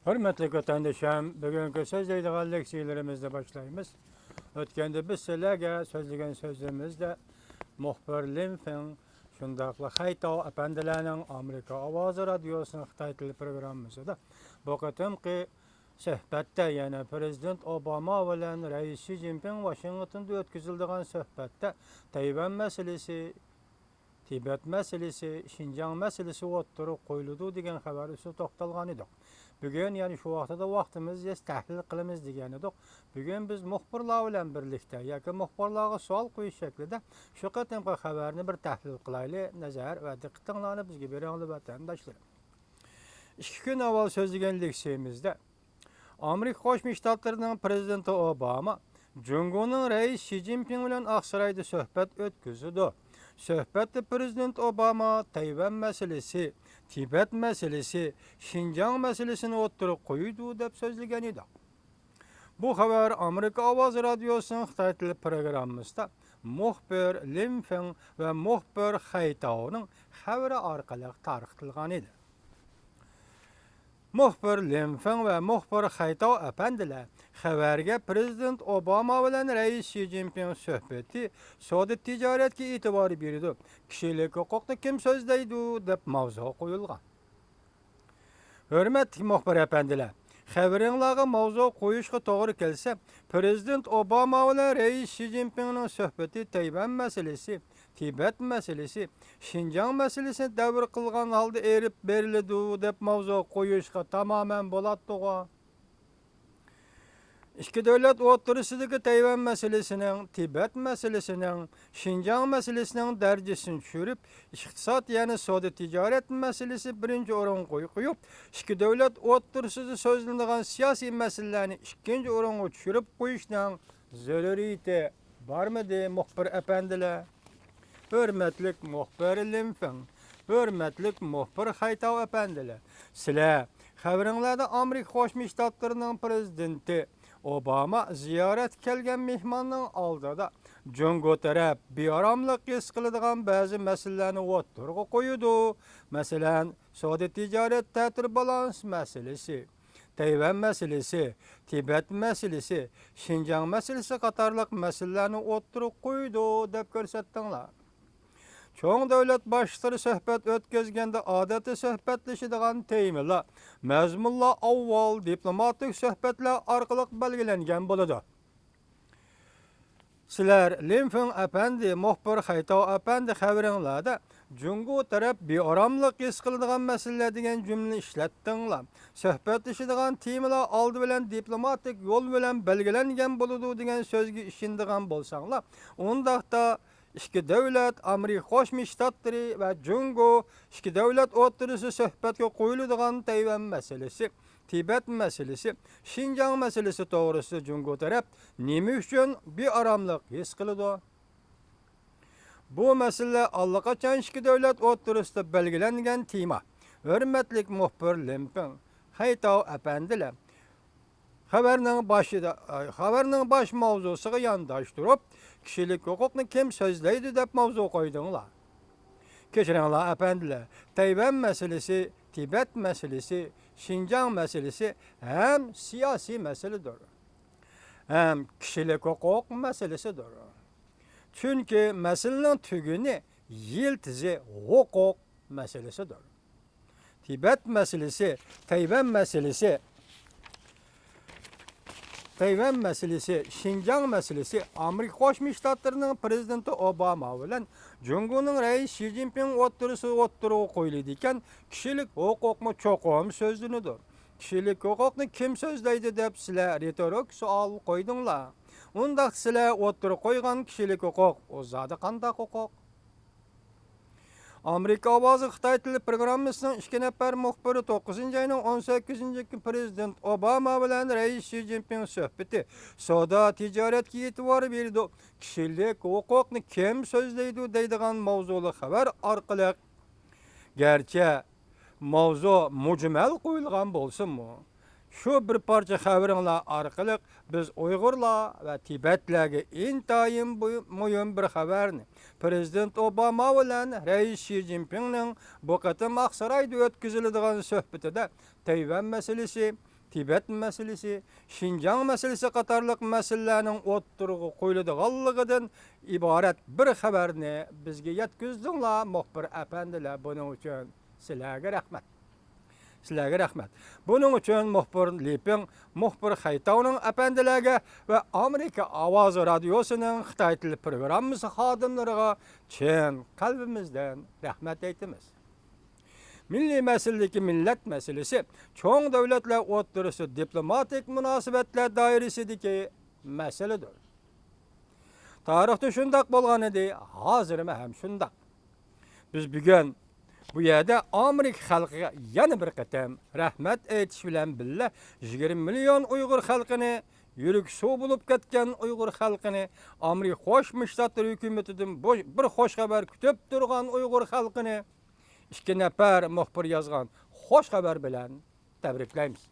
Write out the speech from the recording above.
Hürmetli vatandaşım, bugünkü sözleydiği leksiyelerimizle başlayımız. Ötkende biz sizlerge sözlegen sözlerimizde muhbirlim fen şundaqla Xaytav efendilerinin Amerika Avazı Radyosu'nun Xitay tili programımızda bu qatimki söhbette yani Prezident Obama bilen Reis Xi Jinping Washington'da ötküzüldüğün söhbette Tayvan meselesi, Tibet meselesi, Şinjan meselesi oturup koyuldu degen haber üstü toxtalgan edik. Bugün yani şu vaqtada vaxtımız yes tahlil qilamiz degan edik. Bugün biz muxbirlar bilan birlikte yoki muxbirlarga savol qo'yish shaklida shu qatimqi xabarni bir tahlil qilaylik. Nazar va diqqatinglarni bizga beringlar vatandoshlar. 2 kun avval so'zlagan leksiyamizda Amerika Qo'shma Shtatlarining prezidenti Obama Jungo'ning Reis Xi Jinping bilan Aqsarayda suhbat o'tkazdi. Söhbette Prezident Obama Tayvan meselesi, Tibet meselesi, Şinjan meselesini oturup koydu dep sözlegen edi. Bu haber Amerika Avazı Radyosu'nun Xitay tili programımızda muhbir Lim Feng ve muhbir Xaytao'nun haberi arkalı tarqatilgan edi. Muhbir Lim Feng ve muhbir Xaytao efendiler haberge Prezident Obama bilen Reis Xi Jinping söhbeti savdo ticaretga e'tibor berdi. Kishilik huquqni kim so'zlaydi deb mavzu qo'yilgan. Hurmatli muhbir efendiler, xabaringlarga mavzu qo'yishga to'g'ri kelsa, Prezident Obama bilen Reis Xi Jinpingning söhbeti Tayvan meselesi, Tibet meselesi, Şinjan meselesini davr qilgan holda erib beriladi deb mavzu qo'yishga tamamen bo'ladi. İki devlet o'rtasidagi Tayvan meselesinin, Tibet meselesinin, Şinjan meselesinin derecesini düşürüp, iqtisat yani savdo ticaret meselesi birinci o'ringa qo'yib, iki devlet o'rtasida so'zlanadigan siyosiy meselelerni ikkinchi o'ringa tushirib qo'yishning zaruriyati bormidi muxbir efendiler? Hürmetlik muhbir Lim Feng, hürmetlik muhbir Xaytav efendiler. Sizler xabaringlarda Amerika Qo'shma Shtatlarining prezidenti Obama ziyorat kelgan mehmonning oldida Jungo taraf bearamlik his qiladigan ba'zi masalalarni o'tirg'a qo'ydi. Masalan, savdo tijorat ta'tir balans masalasi, Tayvan meselesi, Tibet meselesi, Şinjan meselesi qatorliq masalalarni o'tirg'a qo'ydi deb ko'rsatdinglar. Çoğun devlet başları söhbet ötközgende adeti söhbetleşidigan teymiler, mezmunla avval diplomatik söhbetler arkalık belgelengen buludu. Sizler Lim Feng efendi, muhbir Xaytav efendi xabaringlarda Jungo taraf bearamlik his qiladigan meseleler degan cümle işletdinglar. Söhbetleşidigan teymiler aldı bilen diplomatik yol bilen belgelengen buludu degan sözge işindigan bolsanglar, ondaqda İki devlet, Amerika Qo'shma Shtatlari ve Jungo, iki devlet o'rtasida suhbatga qo'yiladigan Tayvan meselesi, Tibet meselesi, Şinjan meselesi to'g'risida Jungo taraf nima uchun bearamlik his qiladi? Bu mesele allaqachon iki devlet o'rtasida belgilangan tema. Hurmatli muhbir Lim Feng, Xaytav efendiler, xabarning baş mavzusiga yondashtirib, kishilik huquqni kim so'zlaydi deb mavzu qo'ydinglar. Kechiringlar efendiler, Tayvan meselesi, Tibet meselesi, Şinjan meselesi hem siyasi meseledir, hem kishilik huquq meselesidir. Çünkü meselenin tügünü yiltizi hukuk meselesidir. Tibet meselesi, Tayvan meselesi, Şinjan meselesi Amerika Qo'shma Shtatlarining prezidenti Obama bilan Jungo'ning Reis Xi Jinping o'tirg'a qo'yildi ekan, kishilik huquqni cho'qim so'zlanidir. Kishilik huquqni kim so'zlaydi deb sizlar retorik savol qo'ydinglar. Undaq sizlar o'tirg'a qo'ygan kishilik huquq, o'zada qanday huquq? Amerika Avazı Xitay tili programmasının 2 nefer muhbiri 9. ayının 18. Prezident Obama bilen Reis Xi Jinping söhbeti savdo ticaretga e'tibor berdi. Kishilik huquqni kim so'zlaydi deydigan mavzuli xabar orqali garchi mavzu mujmal qo'yilgan bo'lsin-mu, şu bir parça xabaringlar orqali biz Uyg'urlar ve Tibetlarga intayin muhim bir xabarni Prezident Obama bilan Reis Xi Jinpingning bu qatim Aqsarayda o'tkaziladigan suhbatida Tayvan meselesi, Tibet meselesi, Şinjan meselesi qatarlıq məsələlərinin oturuğu qoyulduğanlığıdan ibaret bir xəbərini bizge yetküzdünlər, muhbir əpəndilə. Bunun üçün sizlərə rəhmət. Sizlərə rəhmət. Bunun üçün muhbir Liping, muhbir Xaytau'nun əpəndilərə və Amerika Avazı Radyosu'nun Xitay tili programımız xadimlərə çin qalbimizdən rəhmət eytimiz. Milli meseleki millet meselesi, çoğun devletler oturusu diplomatik münasebetler dairesideki meseledir. Tarihte şundak bolğan idi, hazırımı hem şundak. Biz bugün bu yerde Amerika halkıga yana bir qatam rahmet aytish bilan billa 20 milyon Uyghur halkını, yürük suv bulup ketken Uyghur halkını, Amerika Qo'shma Shtatlar hükümetinden bir hoş haber kütüp durgan Uyghur halkını, 2 nafar muhbir yazgan hoş haber bilen tebriklaymiz.